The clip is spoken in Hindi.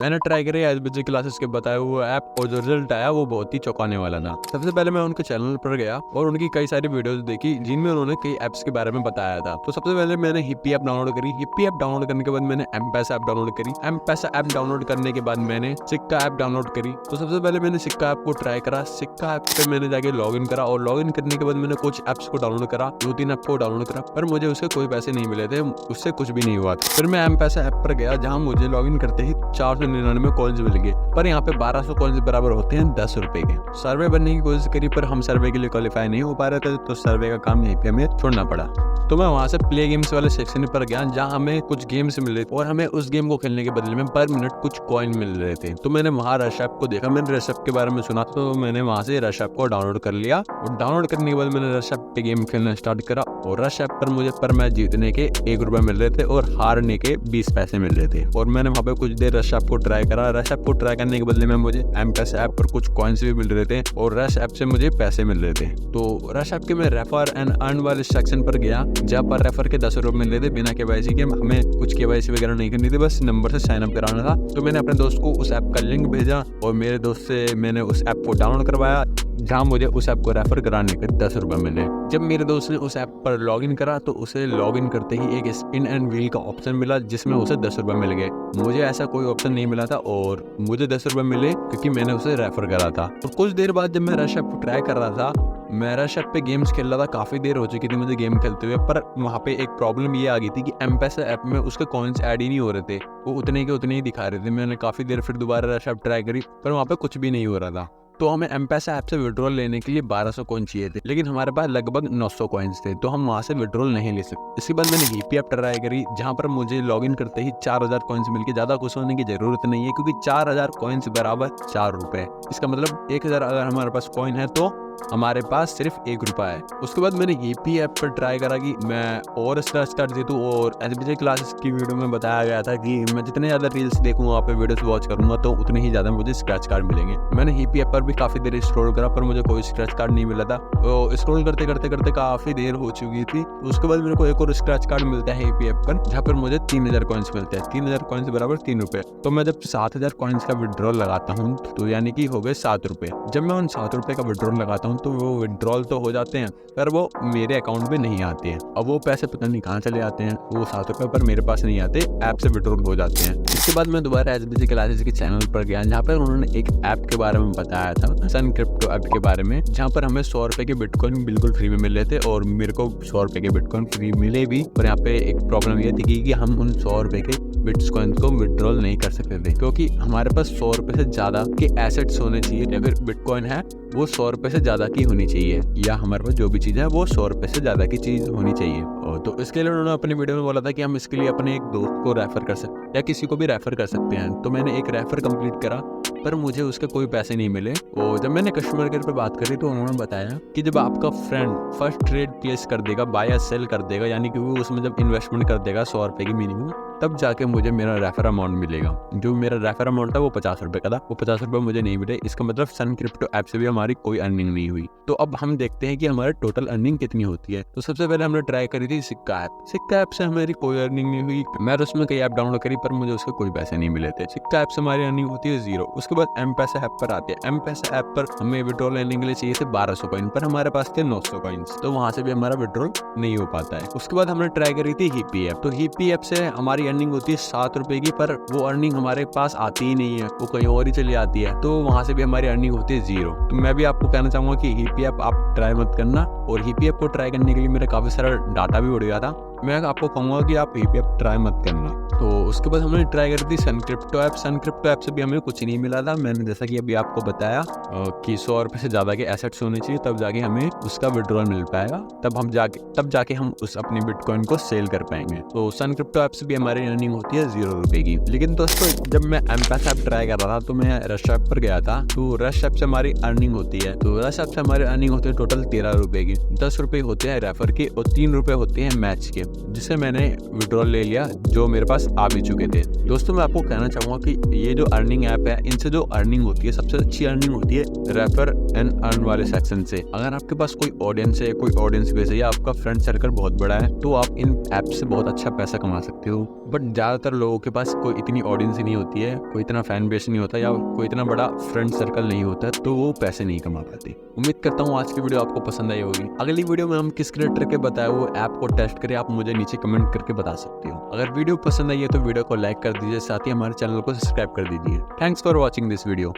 मैंने ट्राई करी एसबीजी क्लासेस के बताए हुए ऐप और जो रिजल्ट आया वो बहुत ही चौंकाने वाला था। सबसे पहले मैं उनके चैनल पर गया और उनकी कई सारी वीडियोस देखी जिनमें उन्होंने कई ऐप्स के बारे में बताया था। तो सबसे पहले मैंने हिप्पी ऐप डाउनलोड करी। हिप्पी ऐप डाउनलोड करने के बाद मैंने एम-पैसा ऐप डाउनलोड करी। एम-पैसा ऐप डाउनलोड करने के बाद मैंने सिक्का ऐप डाउनलोड करी। तो सबसे पहले मैंने सिक्का ऐप को ट्राई करा। सिक्का ऐप पे मैंने जाके लॉगिन करा और लॉगिन करने के बाद मैंने कुछ ऐप्स को डाउनलोड करा, 2-3 ऐप को डाउनलोड करा, पर मुझे उसके कोई पैसे नहीं मिले थे, उससे कुछ भी नहीं हुआ था। फिर मैं एम-पैसा ऐप पर गया जहाँ मुझे लॉगिन करते ही 499 कॉइन्स मिल गए, पर यहाँ पे 1200 कॉइन्स बराबर होते हैं 10 रुपए के। सर्वे बनने की कोशिश करी पर हम सर्वे के लिए क्वालिफाई नहीं हो पा रहे थे, तो सर्वे का काम यहीं पे हमें छोड़ना पड़ा। तो मैं वहाँ से प्ले गेम्स वाले सेक्शन पर गया जहाँ हमें कुछ गेम्स मिल रहे थे और हमें उस गेम को खेलने के बदले में पर मिनट कुछ कॉइन मिल रहे थे। तो मैंने वहाँ रश ऐप को देखा, मैंने रश ऐप के बारे में सुना, तो मैंने वहाँ से रश ऐप को डाउनलोड कर लिया और डाउनलोड करने के बाद मैंने रश ऐप पे गेम खेलना स्टार्ट करा और रश ऐप पर मुझे पर मैच जीतने के 1 रुपए मिल रहे थे और हारने के 20 पैसे मिल रहे थे। और मैंने वहाँ पे कुछ देर रश ऐप को ट्राई करा। रश ऐप को ट्राई करने के बदले में मुझे एम-पैसा ऐप पर कुछ कॉइन्स भी मिल रहे थे और रश ऐप से मुझे पैसे मिल रहे थे। तो रश ऐप के मैं रेफर एंड अर्न वाले सेक्शन पर गया जहाँ पर रेफर के 10 रुपए मिल रहे थे बिना केवाईसी के। हमें कुछ केवाईसी वगैरह नहीं करनी थी, बस नंबर से साइन अप कराना था। तो मैंने अपने दोस्त को उस ऐप का लिंक भेजा और मेरे दोस्त से मैंने उस ऐप को डाउनलोड करवाया जहाँ मुझे उस ऐप को रेफर कराने के 10 रुपए मिले। जब मेरे दोस्त ने उस ऐप पर लॉगिन करा तो उसे लॉगिन करते ही एक स्पिन एंड व्हील का ऑप्शन मिला जिसमें उसे 10 रुपए मिल गए। मुझे ऐसा कोई ऑप्शन नहीं मिला था और मुझे 10 रुपए मिले क्योंकि मैंने उसे रेफर करा था। और कुछ देर बाद जब मैं रश ऐप को ट्राई कर रहा था, मैं रश ऐप पे गेम्स खेल रहा था, काफ़ी देर हो चुकी थी मुझे गेम खेलते हुए, पर वहाँ पे एक प्रॉब्लम ये आ गई थी कि एम-पैसा ऐप में उसके कॉइन्स ऐड ही नहीं हो रहे थे, वो उतने के उतने ही दिखा रहे थे। मैंने काफ़ी देर फिर दोबारा रश ऐप ट्राई करी पर वहाँ पे कुछ भी नहीं हो रहा था। तो हमें एम-पैसा ऐप से विड्रॉल लेने के लिए 1200 कॉइन चाहिए थे, लेकिन हमारे पास लगभग 900 कॉइन्स थे, तो हम वहाँ से विड्रॉल नहीं ले सकते। इसके बाद मैंने हिप्पी ऐप ट्राई करी जहाँ पर मुझे लॉगिन करते ही 4000 कॉइन्स मिलके ज़्यादा खुश होने की जरूरत नहीं है क्योंकि 4000 कॉइन्स बराबर 4 रुपए। इसका मतलब 1000 अगर हमारे पास कॉइन है तो हमारे पास सिर्फ 1 रुपया है। उसके बाद मैंने हिप्पी ऐप पर ट्राई करा कि मैं और स्क्रैच कार्ड जीतूं और एसबीजी क्लासेस की वीडियो में बताया गया था कि मैं जितने ज़्यादा रील्स देखूँ वहाँ पे वीडियोस वॉच करूँगा तो उतने ही ज़्यादा मुझे स्क्रैच कार्ड मिलेंगे। मैंने हिप्पी ऐप पर भी काफ़ी देर स्क्रॉल करा पर मुझे कोई स्क्रैच कार्ड नहीं मिला था। तो स्क्रॉल करते करते करते काफ़ी देर हो चुकी थी। उसके बाद मेरे को एक और स्क्रैच कार्ड मिलता है हिप्पी ऐप पर जहाँ पर मुझे 3000 कॉइन्स मिलते हैं। 3000 कॉइन्स बराबर 3 रुपये। तो मैं जब 7000 कॉइन्स का विड्रॉल लगाता हूँ तो यानी कि हो गए 7 रुपये। जब मैं उन 7 रुपये का विड्रॉल लगाता हूँ तो वो विड्रॉल तो हो जाते हैं पर वो मेरे अकाउंट में नहीं आते हैं। अब वो पैसे पता नहीं कहाँ चले जाते हैं, वो 7 रुपये पर मेरे पास नहीं आते, ऐप से विड्रॉल हो जाते हैं। इसके बाद मैं दोबारा एसबीजी क्लासेस के चैनल पर गया जहाँ पर उन्होंने एक ऐप के बारे में बताया था, सन क्रिप्टो ऐप के बारे में, जहाँ पर हमें 100 रुपये के बिटकॉइन बिल्कुल फ्री में मिल रहे थे और मेरे को 100 रुपये के बिटकॉइन फ्री मिले भी। और यहाँ पे एक प्रॉब्लम ये थी कि हम उन 100 रुपये के बिटकॉइन को विड्रॉल नहीं कर सकते थे क्योंकि हमारे पास 100 रुपये से ज़्यादा के एसेट्स होने चाहिए या फिर बिटकॉइन है वो 100 रुपये से ज़्यादा की होनी चाहिए या हमारे पास जो भी चीज़ है वो 100 रुपये से ज़्यादा की चीज़ होनी चाहिए। और तो इसके लिए उन्होंने अपनी वीडियो में बोला था कि हम इसके लिए अपने एक दोस्त को रेफर कर सकते हैं या किसी को भी रेफर कर सकते हैं। तो मैंने एक रेफर कंप्लीट करा पर मुझे उसके कोई पैसे नहीं मिले। और जब मैंने कस्टमर केयर पे बात करी तो उन्होंने बताया कि जब आपका फ्रेंड फर्स्ट ट्रेड प्लेस कर देगा, बाय या सेल कर देगा, यानी कि वो उसमें जब इन्वेस्टमेंट कर देगा 100 रुपये की मिनिमम, तब जाके मुझे मेरा रेफर अमाउंट मिलेगा। जो मेरा रेफर अमाउंट था वो 50 रुपये का था, वो 50 रुपये मुझे नहीं मिले। इसका मतलब सन क्रिप्टो ऐप से भी हमारी कोई अर्निंग नहीं हुई। तो अब हम देखते हैं कि हमारी टोटल अर्निंग कितनी होती है। तो सबसे पहले हमने ट्राई करी थी सिक्का ऐप। सिक्का ऐप से हमारी कोई अर्निंग नहीं हुई। मैं उसमें कई ऐप डाउनलोड करी पर मुझे उसके कोई पैसे नहीं मिले थे। सिक्का ऐप से हमारी अर्निंग होती है 0। उसके बाद एम-पैसा ऐप पर आते हैं। एम-पैसा ऐप पर हमें विड्रॉल लेने के लिए चाहिए थे 1200 कॉइन पर हमारे पास थे 900 कॉइन्स, तो वहां से भी हमारा विड्रॉल नहीं हो पाता है। उसके बाद हमने ट्राई करी थी हिप्पी ऐप। तो हिप्पी ऐप से हमारी अर्निंग होती है 7 रुपए की, पर वो अर्निंग हमारे पास आती ही नहीं है, वो कहीं और ही चली आती है, तो वहां से भी हमारी अर्निंग होती है 0। तो मैं भी आपको कहना चाहूंगा कि हिप्पी ऐप आप ट्राई मत करना। और हिप्पी ऐप को ट्राई करने के लिए मेरा काफी सारा डाटा भी उड़ गया था। मैं आपको कहूंगा कि आप हिप्पी ऐप ट्राई मत करना। तो उसके बाद हमने ट्राई करी थी सन क्रिप्टो ऐप। सन क्रिप्टो ऐप से भी हमें कुछ नहीं मिला था। मैंने जैसा कि अभी आपको बताया कि 100 रुपये से ज़्यादा के एसेट्स होने चाहिए तब जाके हमें उसका विड्रॉल मिल पाएगा, तब जाके हम उस अपनी बिटकॉइन को सेल कर पाएंगे। तो सन क्रिप्टो ऐप से भी हमारी अर्निंग होती है 0 रुपये की। लेकिन दोस्तों जब मैं एम-पैसा ऐप ट्राई कर रहा था तो मैं रश ऐप पर गया था। तो रश ऐप से हमारी अर्निंग होती है, तो रश ऐप से हमारी अर्निंग होती है टोटल 13 रुपये की। 10 रुपये होते हैं रेफर के और 3 रुपये होते हैं मैच के। जिससे मैंने विड्रॉल ले लिया, जो मेरे पास आ भी चुके थे। दोस्तों मैं आपको कहना चाहूँगा कि ये जो अर्निंग ऐप है, इनसे जो अर्निंग होती है, सबसे अच्छी अर्निंग होती है रेफर एंड अर्न वाले सेक्शन से। अगर आपके पास कोई ऑडियंस है, कोई ऑडियंस बेस है या आपका फ्रेंड सर्कल बहुत बड़ा है, तो आप इन ऐप से बहुत अच्छा पैसा कमा सकते हो। बट ज़्यादातर लोगों के पास कोई इतनी ऑडियंस ही नहीं होती है, कोई इतना फैन बेस नहीं होता या कोई इतना बड़ा फ्रेंड सर्कल नहीं होता, तो वो पैसे नहीं कमा पाते। उम्मीद करता हूँ आज की वीडियो आपको पसंद आई होगी। अगली वीडियो में हम किस क्रिएटर के बताए वो ऐप को टेस्ट करें, आप मुझे नीचे कमेंट करके बता सकते हो। अगर वीडियो पसंद आई है तो वीडियो को लाइक कर दीजिए, साथ ही हमारे चैनल को सब्सक्राइब कर दीजिए। Thanks for watching this video.